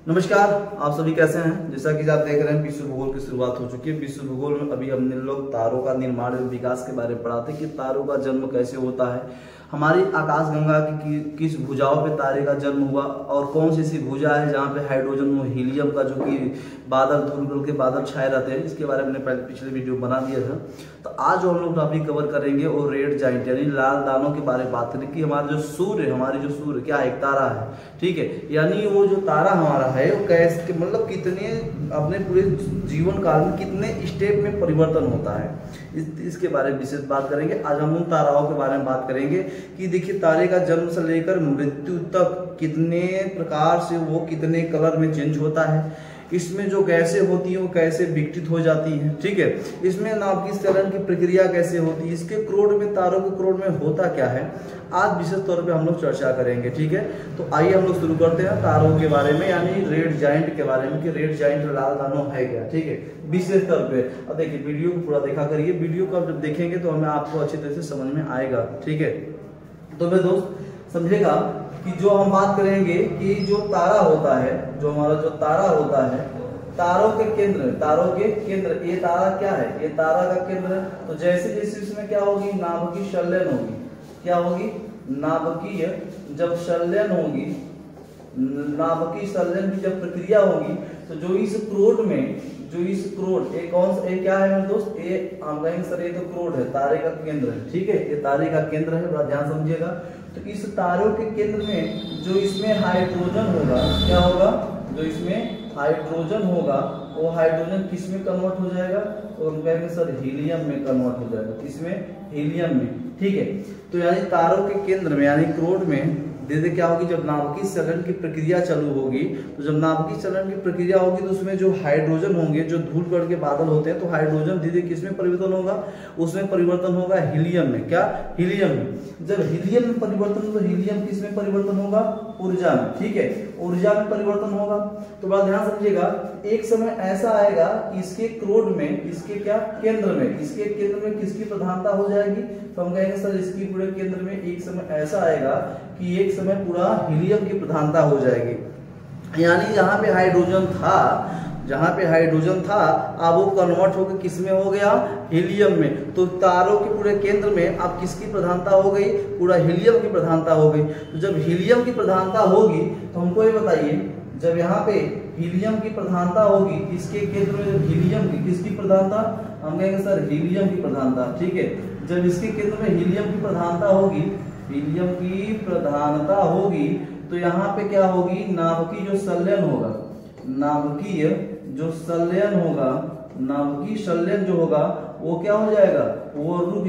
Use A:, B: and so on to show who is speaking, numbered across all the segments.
A: नमस्कार, आप सभी कैसे हैं। जैसा कि आप देख रहे हैं विश्व भूगोल की शुरुआत हो चुकी है। विश्व भूगोल में अभी हमने लोग तारों का निर्माण एवं विकास के बारे में पढ़ा थे कि तारों का जन्म कैसे होता है, हमारी आकाशगंगा की किस भुजाओं पे तारे का जन्म हुआ और कौन सी ऐसी भुजा है जहाँ पे हाइड्रोजन और हीलियम का जो कि बादल धूल के बादल छाए रहते हैं, इसके बारे में मैंने पहले पिछले वीडियो बना दिया था। तो आज जो हम लोग टॉपिक कवर करेंगे वो रेड जाइंट यानी लाल दानों के बारे में बात करेंगे कि हमारा जो सूर्य क्या है, एक तारा है, ठीक है। यानी वो जो तारा हमारा है वो कैसे मतलब कितने अपने पूरे जीवन काल में कितने स्टेप में परिवर्तन होता है, इसके बारे में विशेष बात करेंगे। आज हम उन ताराओं के बारे में बात करेंगे कि देखिए तारे का जन्म से लेकर मृत्यु तक कितने प्रकार से वो कितने कलर में चेंज होता है, इसमें जो गैसें होती हैं वो कैसे विघटित हो जाती हैं, ठीक है। इसमें नाभिकीकरण की प्रक्रिया कैसे होती है, इसके क्रोड में तारों के क्रोड में होता क्या है, आज विशेष तौर पे हम लोग चर्चा करेंगे, ठीक है। तो आइए हम लोग शुरू करते हैं तारों के बारे में यानी रेड जाइंट के बारे में कि रेड जाइंट लाल दानव है क्या, ठीक है, विशेष तौर पे। और देखिए वीडियो को पूरा देखा करिए, वीडियो को जब देखेंगे तो हमें आपको अच्छी तरह से समझ में आएगा, ठीक है। तो मेरे दोस्त समझेगा कि जो हम बात करेंगे कि जो तारा होता है, जो हमारा जो तारा होता है, तारों के केंद्र, ये तारा क्या है, ये तारा का केंद्र है। तो जैसे जैसे इसमें क्या होगी, नाभिकीय संलयन होगी, क्या होगी, नाभिकीय जब संलयन होगी, नाभिकीय संलयन की जब प्रक्रिया होगी तो जो इस क्रोड ये कौन सा, ये क्या है मेरे दोस्त, ये हम कहेंगे सर ये तो क्रोड है, तारे का केंद्र है, ठीक है, ये तारे का केंद्र है, बड़ा ध्यान समझिएगा। तो इस तारों के केंद्र में जो इसमें हाइड्रोजन होगा, क्या होगा, जो इसमें हाइड्रोजन होगा वो हाइड्रोजन किस में कन्वर्ट हो जाएगा, तो हम कहेंगे सर हीलियम में कन्वर्ट हो जाएगा, किसमें, हीलियम में, ठीक है। तो यानी तारों के केंद्र में यानी क्रोड में धीरे क्या होगी, जब नाभिकीय संलयन की प्रक्रिया चालू होगी, तो जब नाभिकीय संलयन की प्रक्रिया होगी तो उसमें जो हाइड्रोजन होंगे, जो धूल कण के बादल होते हैं, तो हाइड्रोजन धीरे किसमें परिवर्तन होगा, उसमें परिवर्तन होगा हीलियम में, क्या, हीलियम में। जब हीलियम में परिवर्तन, तो हीलियम किसमें परिवर्तन होगा, ऊर्जा में, ठीक है, ऊर्जा में परिवर्तन होगा। तो बड़ा ध्यान समझिएगा, एक समय ऐसा आएगा कि इसके क्रोड में, इसके क्या, केंद्र में, इसके केंद्र में किसकी प्रधानता हो जाएगी, तो हम कहेंगे सर इसकी पूरे केंद्र में एक समय ऐसा आएगा कि एक समय पूरा हीलियम की प्रधानता हो जाएगी। यानी जहां पे हाइड्रोजन था अब वो कन्वर्ट होकर किसमें हो गया, हीलियम में। तो तारों के पूरे केंद्र में अब किसकी प्रधानता हो गई, पूरा हीलियम की प्रधानता हो गई। तो जब हीलियम की प्रधानता होगी तो हमको ये बताइए, जब यहाँ पे हीलियम की प्रधानता होगी, इसके केंद्र में जब हीलियम की किसकी प्रधानता, हम कहेंगे सर हीलियम की प्रधानता, ठीक है। जब इसके केंद्र में हीलियम की प्रधानता होगी, हीलियम की प्रधानता होगी तो यहाँ पे क्या होगी, नाभिकीय जो संलयन होगा, नाभिकीय संलयन जो होगा वो क्या हो जाएगा, वो रुक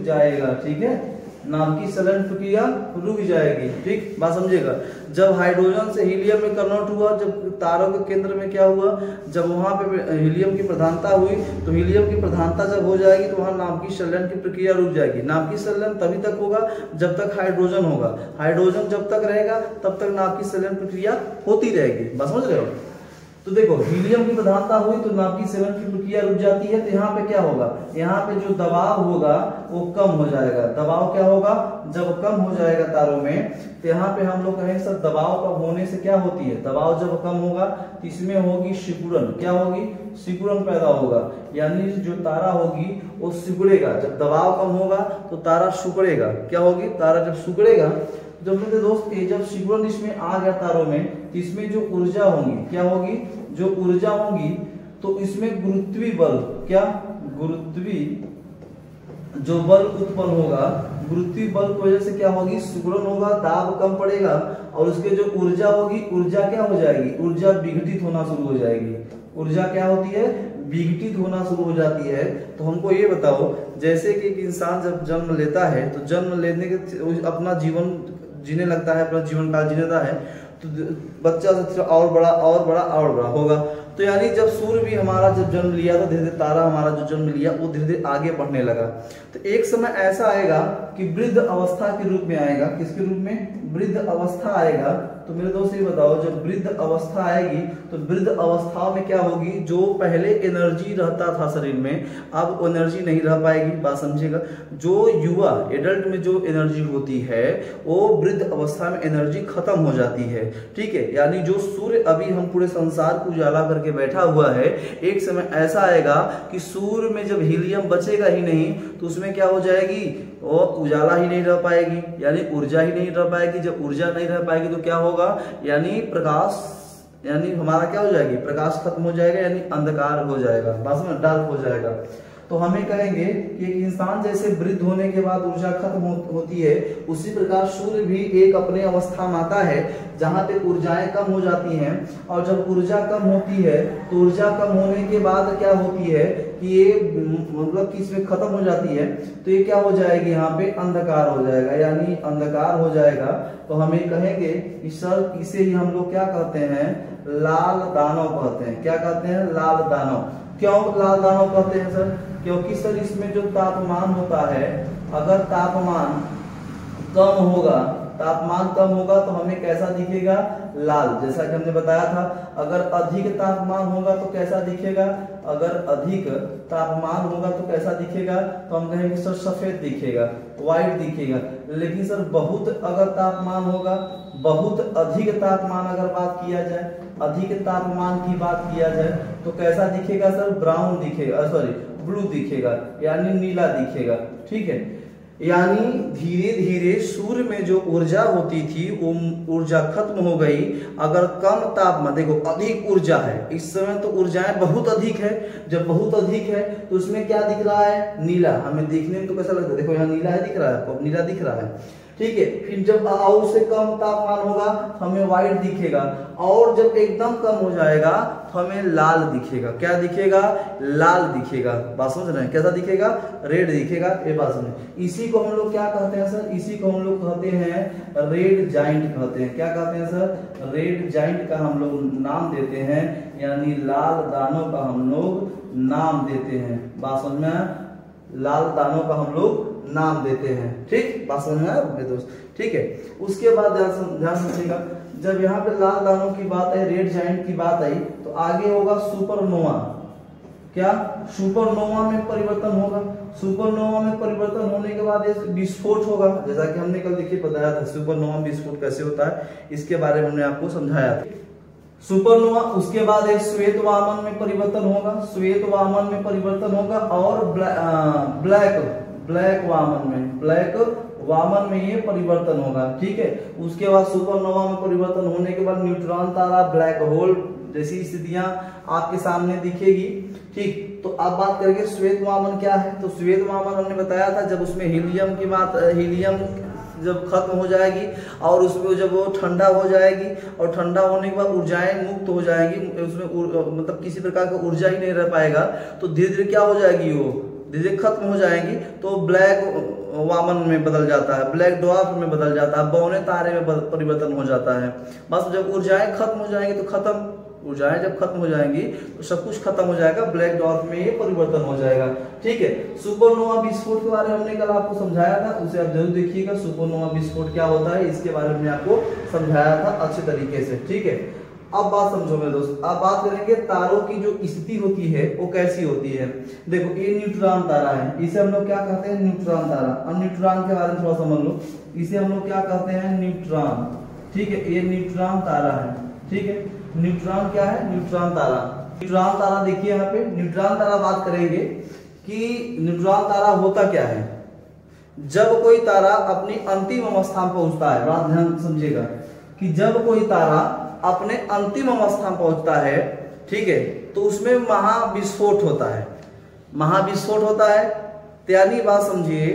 A: जाएगा, ठीक है। नाभिकीय संलयन प्रक्रिया रुक जाएगी, ठीक, बात समझिएगा। जब हाइड्रोजन से हीलियम में कन्वर्ट हुआ, जब तारों के केंद्र में क्या हुआ, जब वहां पे हीलियम की प्रधानता हुई, तो हीलियम की प्रधानता जब हो जाएगी तो वहां नाभिकीय संलयन की प्रक्रिया रुक जाएगी। नाभिकीय संलयन तभी तक होगा जब तक हाइड्रोजन होगा, हाइड्रोजन जब तक रहेगा तब तक नाभिकीय संलयन प्रक्रिया होती रहेगी, बस समझ रहे हो। तो देखो हीलियम की प्रधानता हुई तो नाभिकीय संलयन की प्रक्रिया रुक जाती है। तो यहाँ पे क्या होगा, यहाँ पे जो दबाव होगा वो कम हो जाएगा। दबाव क्या होगा, जब कम हो जाएगा तारों में, तो यहाँ पे हम लोग कहेंगे सर दबाव कम होने से क्या होती है, दबाव जब कम होगा तो इसमें होगी सिकुड़न, क्या होगी, सिकुड़न पैदा होगा। यानी जो तारा होगी वो सिकुड़ेगा, जब दबाव कम होगा तो तारा सिकुड़ेगा, क्या होगी, तारा जब सिकुड़ेगा, जब मेरे दोस्त जब सिकुड़न इसमें आ गया तारों में, तो इसमें जो ऊर्जा होगी, क्या होगी, जो ऊर्जा होगी तो इसमें गुरुत्वीय बल, क्या, गुरुत्वीय जो बल उत्पन्न होगा, गुरुत्वीय बल की वजह से क्या होगी, सिकुड़न होगा, दाब कम पड़ेगा और उसके जो ऊर्जा होगी, ऊर्जा क्या हो जाएगी, ऊर्जा विघटित होना शुरू हो जाएगी। ऊर्जा क्या होती है, विघटित होना शुरू हो जाती है। तो हमको ये बताओ, जैसे कि एक इंसान जब जन्म लेता है तो जन्म लेने के अपना जीवन जीने लगता है, अपना जीवन काल जीता है, तो बच्चा से और बड़ा होगा। तो यानी जब सूर्य भी हमारा जब जन्म लिया तो धीरे धीरे तारा हमारा जो जन्म लिया वो धीरे धीरे आगे बढ़ने लगा। तो एक समय ऐसा आएगा कि वृद्ध अवस्था के रूप में आएगा, किसके रूप में, वृद्ध अवस्था आएगा। तो मेरे दोस्त ये बताओ, जब वृद्ध अवस्था आएगी तो वृद्ध अवस्था में क्या होगी, जो पहले एनर्जी रहता था शरीर में अब वो एनर्जी नहीं रह पाएगी। बात समझिएगा, जो युवा एडल्ट में जो एनर्जी होती है वो वृद्ध अवस्था में एनर्जी खत्म हो जाती है। ठीक है, यानी जो सूर्य अभी हम पूरे संसार को उजाला करके बैठा हुआ है, एक समय ऐसा आएगा कि सूर्य में जब हीलियम बचेगा ही नहीं तो उसमें क्या हो जाएगी, वो उजाला ही नहीं रह पाएगी, यानी ऊर्जा ही नहीं रह पाएगी। जब ऊर्जा नहीं रह पाएगी तो क्या होगा, यानी प्रकाश, यानी हमारा क्या हो जाएगी, प्रकाश खत्म हो जाएगा, यानी अंधकार हो जाएगा, बस में डार्क हो जाएगा। तो हमें कहेंगे कि एक इंसान जैसे वृद्ध होने के बाद ऊर्जा खत्म होती है, उसी प्रकार सूर्य भी एक अपने अवस्था में आता है जहां पे ऊर्जाएं कम हो जाती हैं। और जब ऊर्जा कम होती है तो ऊर्जा कम होने के बाद क्या होती है कि ये मतलब कि इसमें खत्म हो जाती है, तो ये क्या हो जाएगी, यहाँ पे अंधकार हो जाएगा, यानी अंधकार हो जाएगा। तो हमें कहेंगे कि सर इसे ही हम लोग क्या कहते हैं, लाल दानव कहते हैं। क्या कहते हैं, लाल दानव। क्यों लाल दानव कहते हैं सर, क्योंकि सर इसमें जो तापमान होता है, अगर तापमान कम होगा, तापमान कम होगा तो हमें कैसा दिखेगा, लाल। जैसा कि हमने बताया था, अगर अधिक तापमान होगा तो कैसा दिखेगा, अगर अधिक तापमान होगा तो कैसा दिखेगा, तो हम कहेंगे सर सफेद दिखेगा, व्हाइट दिखेगा। लेकिन सर बहुत अगर तापमान होगा, बहुत अधिक तापमान अगर बात किया जाए, अधिक तापमान की बात किया जाए तो कैसा दिखेगा सर, ब्राउन दिखेगा, सॉरी ब्लू दिखेगा, यानी नीला दिखेगा। ठीक है, यानी धीरे धीरे सूर्य में जो ऊर्जा होती थी वो ऊर्जा खत्म हो गई। अगर कम तापमान, देखो अधिक ऊर्जा है इस समय तो ऊर्जाएं बहुत अधिक है, जब बहुत अधिक है तो उसमें क्या दिख रहा है, नीला। हमें देखने में तो कैसा लगता है, देखो यहाँ नीला दिख रहा है आपको, नीला दिख रहा है। ठीक है, फिर जब और से कम तापमान होगा हमें व्हाइट दिखेगा, और जब एकदम कम हो जाएगा तो हमें लाल दिखेगा। क्या दिखेगा, लाल दिखेगा। बात समझ रहे हैं, कैसा दिखेगा, रेड दिखेगा। ये बात समझ, इसी को हम लोग क्या कहते हैं सर, इसी को हम लोग कहते हैं रेड जाइंट कहते हैं। क्या कहते हैं सर, रेड जाइंट का हम लोग नाम देते हैं, यानी लाल दानों का हम लोग नाम देते हैं। बात समझ में, लाल दानों का हम लोग नाम देते हैं। ठीक, बात समझ में आया मेरे दोस्त। ठीक है, उसके बाद ध्यान रखिएगा, जब यहाँ पे लाल दानों की बात आई, रेड जाइंट की बात आई, तो आगे होगा सुपरनोवा। क्या, सुपरनोवा में परिवर्तन होगा। सुपरनोवा में परिवर्तन होने के बाद विस्फोट होगा, जैसा कि हमने कल देखिए बताया था सुपरनोवा विस्फोट कैसे होता है, इसके बारे में हमने आपको समझाया था। सुपरनोवा, उसके बाद एक श्वेत वामन में परिवर्तन होगा, श्वेत वामन में परिवर्तन होगा, और ब्लैक वामन में ये परिवर्तन होगा। ठीक है, उसके बाद सुपरनोवा में परिवर्तन होने के बाद न्यूट्रॉन तारा, ब्लैक होल जैसी स्थितियां आपके सामने दिखेगी। ठीक, तो अब बात करेंगे श्वेत वामन क्या है। तो श्वेत वामन हमने बताया था, जब उसमें हीलियम की बात, हीलियम जब खत्म हो जाएगी और उसमें जब वो ठंडा हो जाएगी, और ठंडा होने के बाद ऊर्जाएं मुक्त हो जाएंगी, उसमें मतलब किसी प्रकार का ऊर्जा ही नहीं रह पाएगा, तो धीरे धीरे क्या हो जाएगी, वो धीरे खत्म हो जाएंगी, तो ब्लैक वामन में बदल जाता है, ब्लैक ड्वार्फ में बदल जाता है, बौने तारे में परिवर्तन हो जाता है। बस जब ऊर्जाएं खत्म हो जाएंगी तो खत्म, ऊर्जाएं जब खत्म हो जाएंगी तो सब कुछ खत्म हो जाएगा, ब्लैक डॉर्फ में ये परिवर्तन हो जाएगा। ठीक है, सुपरनोवा विस्फोट के बारे में हमने कल आपको समझाया था, उसे आप जरूर देखिएगा। सुपरनोवा विस्फोट क्या होता है इसके बारे में आपको समझाया था अच्छे तरीके से। ठीक है, अब बात समझो मेरे दोस्त, अब बात करेंगे तारों की जो स्थिति होती है वो कैसी होती है। देखो ये न्यूट्रॉन तारा है, इसे हम लोग क्या कहते हैं, न्यूट्रॉन तारा। अब न्यूट्रॉन के बारे में थोड़ा समझ लो, इसे हम लोग क्या कहते हैं, न्यूट्रॉन। ठीक है, ये न्यूट्रॉन तारा है। ठीक है, न्यूट्रॉन क्या है, न्यूट्रॉन तारा। न्यूट्रॉन तारा देखिए यहाँ पे, न्यूट्रॉन तारा बात करेंगे कि न्यूट्रॉन तारा होता क्या है। जब कोई तारा अपनी अंतिम अवस्था में पहुंचता है, बात ध्यान समझिएगा, कि जब कोई तारा अपने अंतिम अवस्था में पहुंचता है, ठीक है, तो उसमें महाविस्फोट होता है। महाविस्फोट होता है, यानी बात समझिए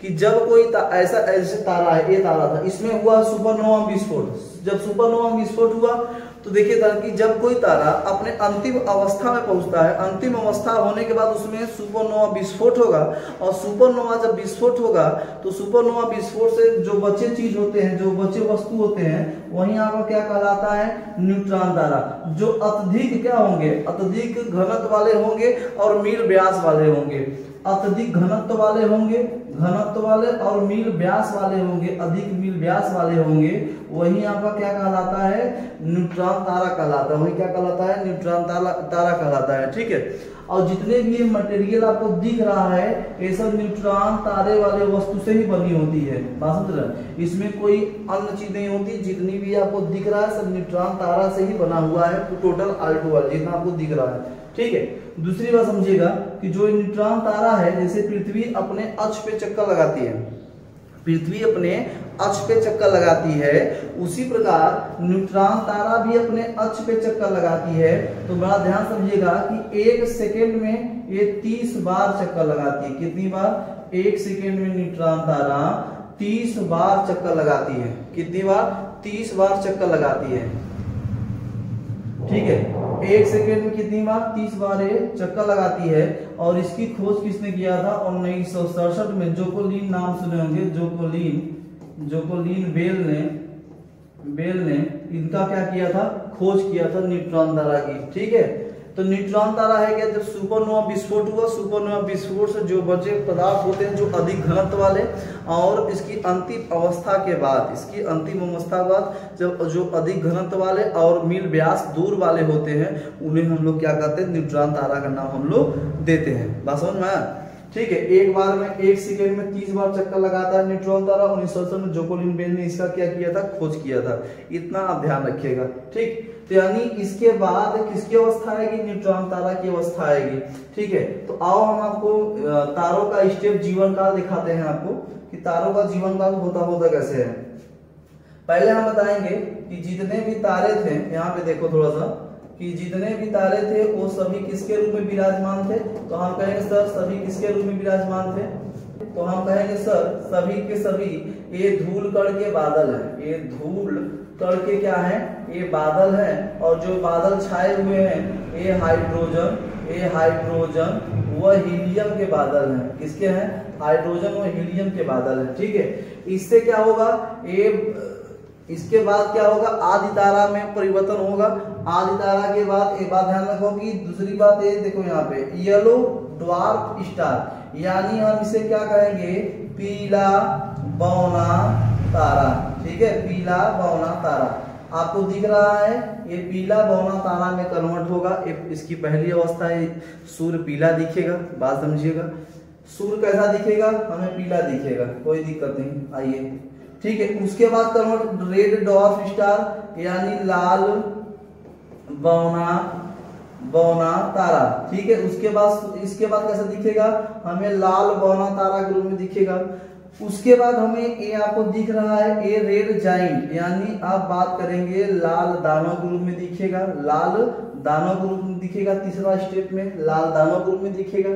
A: कि जब कोई ऐसे तारा है, ये तारा था, इसमें हुआ सुपरनोवा विस्फोट। जब सुपरनोवा विस्फोट हुआ तो देखिए कि जब कोई तारा अपने अंतिम अवस्था में पहुंचता है, अंतिम अवस्था होने के बाद उसमें सुपरनोवा विस्फोट होगा, और सुपरनोवा जब विस्फोट होगा तो सुपरनोवा विस्फोट से जो बचे चीज होते हैं, जो बचे वस्तु होते हैं, वही आपका क्या कहलाता है, न्यूट्रॉन तारा। जो अत्यधिक क्या होंगे, अत्यधिक घनत्व वाले होंगे और मील व्यास वाले होंगे। अत्यधिक घनत्व वाले होंगे, घनत्व वाले और मील व्यास वाले होंगे, अधिक मील व्यास वाले होंगे, वही आपका क्या कहलाता है, न्यूट्रॉन तारा कहलाता है। वही क्या कहलाता है, न्यूट्रॉन तारा कहलाता है। ठीक है, और जितने भी ये मटेरियल आपको दिख रहा है ये सब न्यूट्रॉन तारे वाले वस्तु से ही बनी होती है। बात समझ रहे हैं, इसमें कोई अन्य चीज नहीं होती। जितनी भी आपको दिख रहा है सब न्यूट्रॉन तारा से ही बना हुआ है, टोटल R2 जितना आपको दिख रहा है। ठीक है, दूसरी बात समझिएगा कि जो न्यूट्रॉन तारा है, जैसे पृथ्वी अपने अक्ष पे चक्कर लगाती है, पृथ्वी अपने अक्ष पे चक्कर लगाती है, उसी प्रकार न्यूट्रॉन तारा भी अपने अक्ष पे चक्कर लगाती है। तो बड़ा ध्यान समझिएगा कि 1 सेकेंड में ये 30 बार चक्कर लगाती है। कितनी बार? 1 सेकेंड में न्यूट्रॉन तारा 30 बार चक्कर लगाती है। कितनी बार? 30 बार चक्कर लगाती है। ठीक है, 1 सेकेंड में कितनी बार? 30 बार ये चक्कर लगाती है। और इसकी खोज किसने किया था? 1967 में जोकोलिन नाम सुने होंगे, जोकोलिन बेल ने इनका क्या किया था? खोज किया था न्यूट्रॉन तारा की। ठीक है, तो न्यूट्रॉन तारा है क्या? जब सुपरनोवा विस्फोट हुआ, सुपरनोवा विस्फोट से जो बचे पदार्थ होते हैं जो अधिक घनत्व वाले, और इसकी अंतिम अवस्था के बाद, जब जो अधिक घनत्व वाले और मील व्यास दूर वाले होते हैं, उन्हें हम लोग क्या कहते हैं? न्यूट्रॉन तारा का नाम हम लोग देते हैं। बात समझ में आया? ठीक है, एक बार में 1 सेकेंड में 30 बार चक्कर लगाता है न्यूट्रॉन तारा। 1967 में जोकोलिन बेल ने इसका क्या किया था? खोज किया था। इतना आप ध्यान रखिएगा। ठीक, तो यानी इसके बाद किसकी अवस्था आएगी? न्यूट्रॉन तारा की अवस्था आएगी। ठीक है, तो आओ हम आपको तारों का स्टेप जीवन काल दिखाते हैं आपको कि तारों का जीवन काल होता कैसे है। पहले हम बताएंगे कि जितने भी तारे थे, यहाँ पे देखो थोड़ा सा, कि जितने भी तारे थे वो सभी किसके रूप में विराजमान थे? तो हम कहेंगे सर सभी किसके रूप में विराजमान थे? तो हम कहेंगे सर सभी के सभी ये धूल कण के बादल है। ये धूल कण के क्या है? ये बादल है। और जो बादल छाए हुए हैं ये हाइड्रोजन व हीलियम के बादल हैं। किसके हैं? हाइड्रोजन व हीलियम के बादल हैं। ठीक है, इससे क्या होगा? इसके बाद क्या होगा? आदि तारा में परिवर्तन होगा। आदि तारा के बाद एक बात ध्यान रखो कि दूसरी बात ये देखो यहाँ पे येलो ड्वार्फ स्टार, यानी हम इसे क्या कहेंगे? पीला बौना तारा। ठीक है, पीला बौना तारा आपको दिख रहा है, ये पीला बौना तारा में कन्वर्ट होगा। इसकी पहली अवस्था है, सूर्य पीला दिखेगा। बात समझिएगा, सूर्य कैसा दिखेगा? हमें पीला दिखेगा, कोई दिक्कत नहीं। आइए, ठीक है, उसके बाद कन्वर्ट रेड डॉर्फ स्टार, यानी लाल बौना तारा। ठीक है, इसके बाद कैसा दिखेगा? हमें लाल बौना तारा के रूप में दिखेगा। उसके बाद हमें ये आपको दिख रहा है ये रेड जाइंट, यानी आप बात करेंगे लाल दानव के रूप में दिखेगा। लाल दानव के रूप में दिखेगा। तीसरा स्टेप में लाल दानव के रूप में दिखेगा।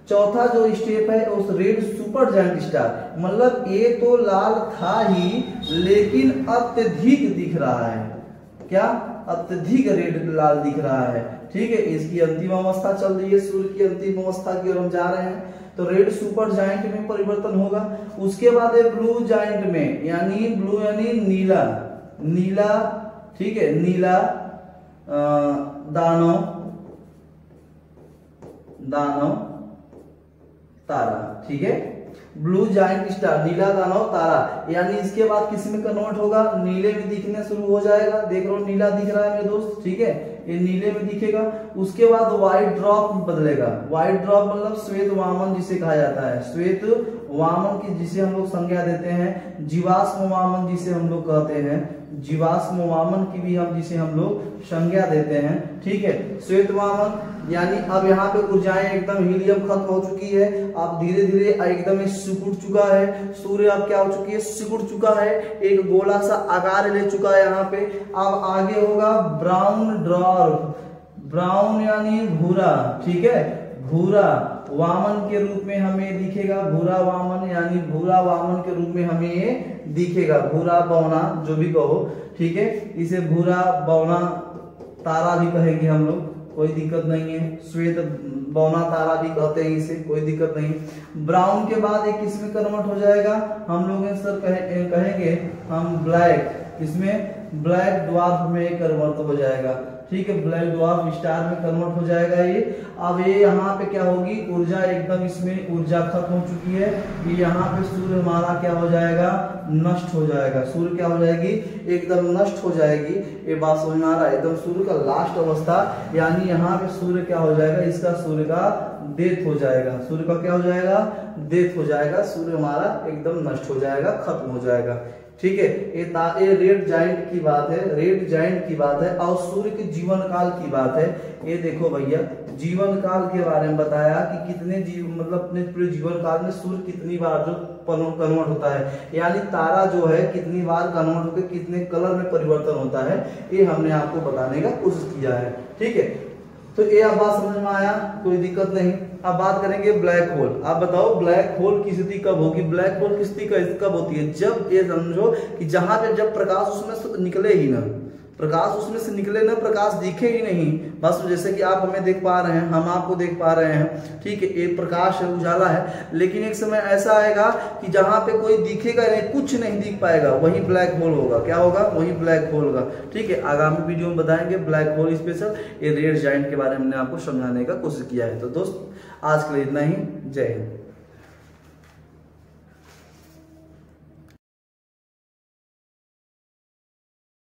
A: चौथा जो स्टेप है उस रेड सुपर जायंट स्टार, मतलब ये तो लाल था ही लेकिन अत्यधिक दिख रहा है। क्या? अत्यधिक रेड लाल दिख रहा है। ठीक है, इसकी अंतिम अवस्था चल रही है, सूर्य की अंतिम अवस्था की ओर हम जा रहे हैं। तो रेड सुपर जायंट में परिवर्तन होगा। उसके बाद है ब्लू जायंट में, यानी ब्लू यानी नीला। ठीक है, नीला दानव तारा। ठीक है, ब्लू जायंट स्टार, नीला दानव तारा, यानी इसके बाद किस में कन्वर्ट होगा? नीले में दिखने शुरू हो जाएगा। देख रहे हो नीला दिख रहा है मेरे दोस्त। ठीक है, ये नीले में दिखेगा। उसके बाद व्हाइट ड्रॉप में बदलेगा। व्हाइट ड्रॉप मतलब श्वेत वामन जिसे कहा जाता है। श्वेत वामन की जिसे हम लोग संज्ञा देते हैं, जीवाश्म वामन जिसे हम लोग कहते हैं, जीवाश्म वामन की भी जिसे हम लोग संज्ञा देते हैं। ठीक है, श्वेत वामन, यानी अब यहाँ पे ऊर्जाएं एकदम हीलियम खत्म हो चुकी है। अब धीरे धीरे एकदम सिकुड़ चुका है सूर्य। अब क्या हो चुकी है? सिकुड़ चुका है, एक गोला सा आकार ले चुका है यहाँ पे। अब आगे होगा ब्राउन ड्वार्फ, ब्राउन यानी भूरा। ठीक है, भूरा वामन के रूप में हमें दिखेगा। भूरा वामन यानी भूरा वामन के रूप में हमें ये दिखेगा। भूरा बौना जो भी कहो। ठीक है, इसे भूरा बौना तारा भी कहेंगे हम लोग, कोई दिक्कत नहीं है। श्वेत बौना तारा भी कहते हैं इसे, कोई दिक्कत नहीं। ब्राउन के बाद एक किस में कन्वर्ट हो जाएगा? हम लोग सर कहेंगे हम ब्लैक। इसमें ब्लैक ड्वार्फ में कन्वर्ट हो जाएगा। ठीक है, ब्लैक ड्वार्फ स्टार में कन्वर्ट हो जाएगा ये। अब ये यहाँ पे क्या होगी, ऊर्जा एकदम इसमें ऊर्जा खत्म हो चुकी है। ये यहाँ पे सूर्य हमारा क्या हो जाएगा, नष्ट हो जाएगा। सूर्य क्या हो जाएगी, एकदम नष्ट हो जाएगी। ये बात समझ में आ रहा है, एकदम सूर्य का लास्ट अवस्था, यानी यहाँ पे सूर्य क्या हो जाएगा, इसका सूर्य का डेथ हो जाएगा। सूर्य का क्या हो जाएगा, डेथ हो जाएगा। सूर्य हमारा एकदम नष्ट हो जाएगा, खत्म हो जाएगा। ठीक है, ये रेड जाइंट की बात है, रेड जाइंट की बात है। और सूर्य के जीवन काल की बात है। ये देखो भैया, जीवन काल के बारे में बताया कि कितने मतलब अपने पूरे जीवन काल में सूर्य कितनी बार जो कन्वर्ट होता है, यानी तारा जो है कितनी बार कन्वर्ट होकर कितने कलर में परिवर्तन होता है, ये हमने आपको बताने का कोशिश किया है। ठीक है, तो ये अब बात समझ में आया, कोई दिक्कत नहीं। अब बात करेंगे ब्लैक होल। आप बताओ ब्लैक होल की स्थिति कब होगी। ब्लैक होल की स्थिति कब होती है, जब ये समझो कि जहां पे जब प्रकाश उसमें से निकले ही ना, प्रकाश उसमें से निकले ना, प्रकाश दिखे ही नहीं। बस जैसे कि आप हमें देख पा रहे हैं, हम आपको देख पा रहे हैं। ठीक है, ये प्रकाश है, उजाला है, लेकिन एक समय ऐसा आएगा कि जहां पे कोई दिखेगा नहीं, कुछ नहीं दिख पाएगा, वही ब्लैक होल होगा। क्या होगा, वही ब्लैक होल होगा। ठीक है, आगामी वीडियो में बताएंगे ब्लैक होल स्पेशल। ये रेड जाइंट के बारे में हमने आपको समझाने का कोशिश किया है। तो दोस्त आज के लिए इतना ही। जय हिंद।